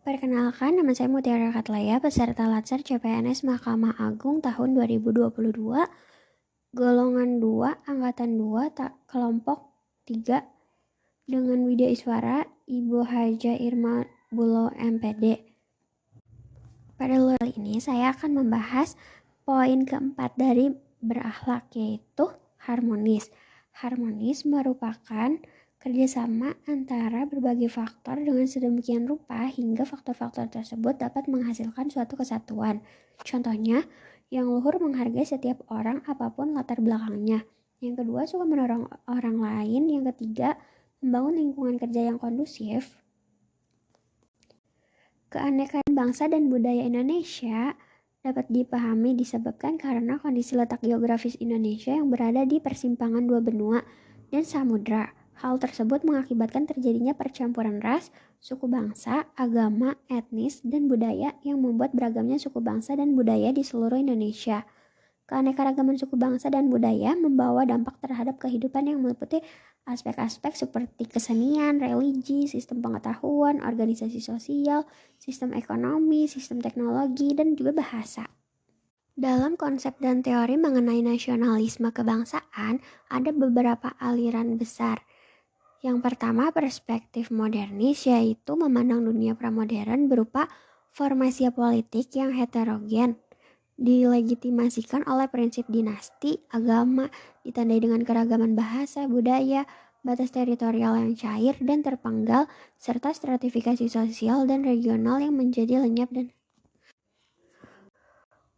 Perkenalkan, nama saya Mutiara Katlaya, peserta Latsar CPNS Mahkamah Agung tahun 2022, golongan 2, angkatan 2, kelompok 3, dengan Widya Iswara, Ibu Haja Irma Bulo MPD. Pada kali ini saya akan membahas poin keempat dari berakhlak, yaitu harmonis. Harmonis merupakan kerjasama antara berbagai faktor dengan sedemikian rupa hingga faktor-faktor tersebut dapat menghasilkan suatu kesatuan. Contohnya, yang luhur menghargai setiap orang apapun latar belakangnya. Yang kedua, suka menolong orang lain. Yang ketiga, membangun lingkungan kerja yang kondusif. Keanekaragaman bangsa dan budaya Indonesia dapat dipahami disebabkan karena kondisi letak geografis Indonesia yang berada di persimpangan dua benua dan samudra. Hal tersebut mengakibatkan terjadinya percampuran ras, suku bangsa, agama, etnis, dan budaya yang membuat beragamnya suku bangsa dan budaya di seluruh Indonesia. Keanekaragaman suku bangsa dan budaya membawa dampak terhadap kehidupan yang meliputi aspek-aspek seperti kesenian, religi, sistem pengetahuan, organisasi sosial, sistem ekonomi, sistem teknologi, dan juga bahasa. Dalam konsep dan teori mengenai nasionalisme kebangsaan, ada beberapa aliran besar. Yang pertama, perspektif modernis, yaitu memandang dunia pramodern berupa formasi politik yang heterogen, dilegitimasikan oleh prinsip dinasti, agama, ditandai dengan keragaman bahasa, budaya, batas teritorial yang cair dan terpenggal, serta stratifikasi sosial dan regional yang menjadi lenyap. Dan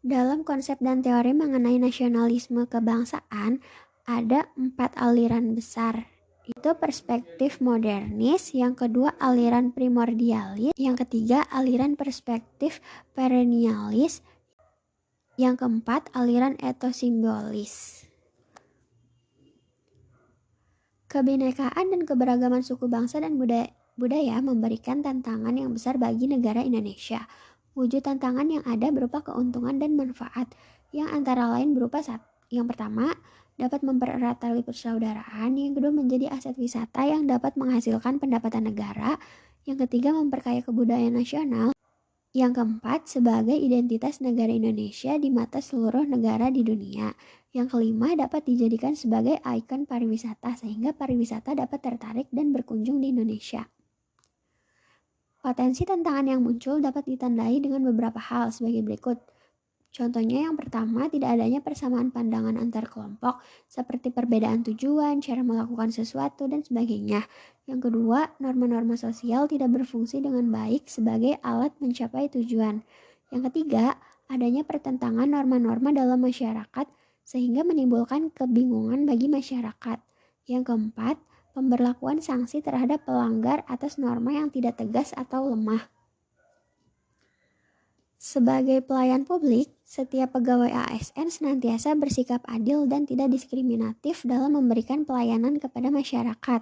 dalam konsep dan teori mengenai nasionalisme kebangsaan, ada 4 aliran besar. Itu perspektif modernis, yang kedua aliran primordialis, yang ketiga aliran perspektif perennialis, yang keempat aliran etosimbolis. Kebinekaan dan keberagaman suku bangsa dan budaya memberikan tantangan yang besar bagi negara Indonesia. Wujud tantangan yang ada berupa keuntungan dan manfaat, yang antara lain berupa yang pertama, dapat mempererat tali persaudaraan, yang kedua menjadi aset wisata yang dapat menghasilkan pendapatan negara, yang ketiga memperkaya kebudayaan nasional, yang keempat sebagai identitas negara Indonesia di mata seluruh negara di dunia, yang kelima dapat dijadikan sebagai ikon pariwisata sehingga pariwisata dapat tertarik dan berkunjung di Indonesia. Potensi tantangan yang muncul dapat ditandai dengan beberapa hal sebagai berikut. Contohnya yang pertama, tidak adanya persamaan pandangan antar kelompok seperti perbedaan tujuan, cara melakukan sesuatu, dan sebagainya. Yang kedua, norma-norma sosial tidak berfungsi dengan baik sebagai alat mencapai tujuan. Yang ketiga, adanya pertentangan norma-norma dalam masyarakat sehingga menimbulkan kebingungan bagi masyarakat. Yang keempat, pemberlakuan sanksi terhadap pelanggar atas norma yang tidak tegas atau lemah. Sebagai pelayan publik, setiap pegawai ASN senantiasa bersikap adil dan tidak diskriminatif dalam memberikan pelayanan kepada masyarakat.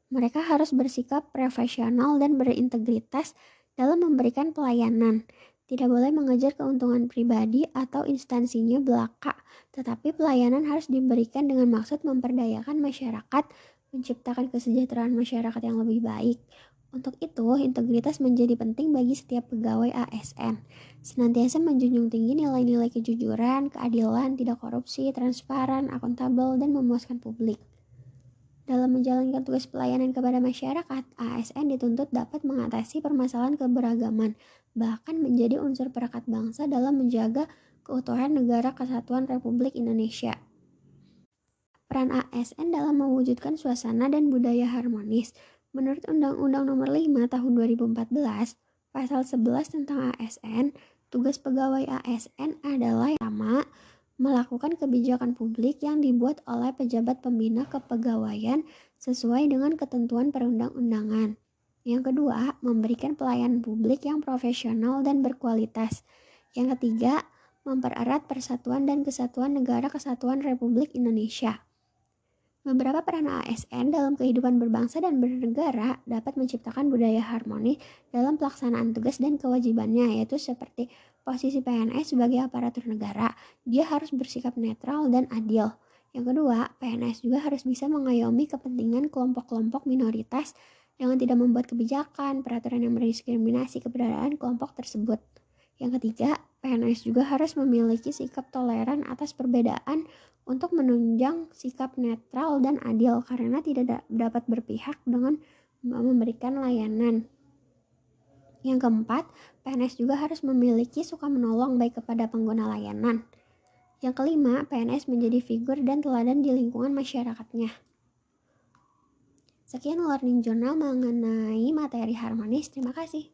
Mereka harus bersikap profesional dan berintegritas dalam memberikan pelayanan. Tidak boleh mengejar keuntungan pribadi atau instansinya belaka, tetapi pelayanan harus diberikan dengan maksud memperdayakan masyarakat, menciptakan kesejahteraan masyarakat yang lebih baik. Untuk itu, integritas menjadi penting bagi setiap pegawai ASN. Senantiasa menjunjung tinggi nilai-nilai kejujuran, keadilan, tidak korupsi, transparan, akuntabel, dan memuaskan publik. Dalam menjalankan tugas pelayanan kepada masyarakat, ASN dituntut dapat mengatasi permasalahan keberagaman, bahkan menjadi unsur perekat bangsa dalam menjaga keutuhan Negara Kesatuan Republik Indonesia. Peran ASN dalam mewujudkan suasana dan budaya harmonis. Menurut Undang-Undang Nomor 5 Tahun 2014, Pasal 11 tentang ASN, tugas pegawai ASN adalah yang pertama, melakukan kebijakan publik yang dibuat oleh pejabat pembina kepegawaian sesuai dengan ketentuan perundang-undangan. Yang kedua, memberikan pelayanan publik yang profesional dan berkualitas. Yang ketiga, mempererat persatuan dan kesatuan Negara Kesatuan Republik Indonesia. Beberapa peran ASN dalam kehidupan berbangsa dan bernegara dapat menciptakan budaya harmonis dalam pelaksanaan tugas dan kewajibannya, yaitu seperti posisi PNS sebagai aparatur negara, dia harus bersikap netral dan adil. Yang kedua, PNS juga harus bisa mengayomi kepentingan kelompok-kelompok minoritas dengan tidak membuat kebijakan, peraturan yang berdiskriminasi keberadaan kelompok tersebut. Yang ketiga, PNS juga harus memiliki sikap toleran atas perbedaan untuk menunjang sikap netral dan adil karena tidak dapat berpihak dengan memberikan layanan. Yang keempat, PNS juga harus memiliki suka menolong baik kepada pengguna layanan. Yang kelima, PNS menjadi figur dan teladan di lingkungan masyarakatnya. Sekian Learning Journal mengenai materi harmonis. Terima kasih.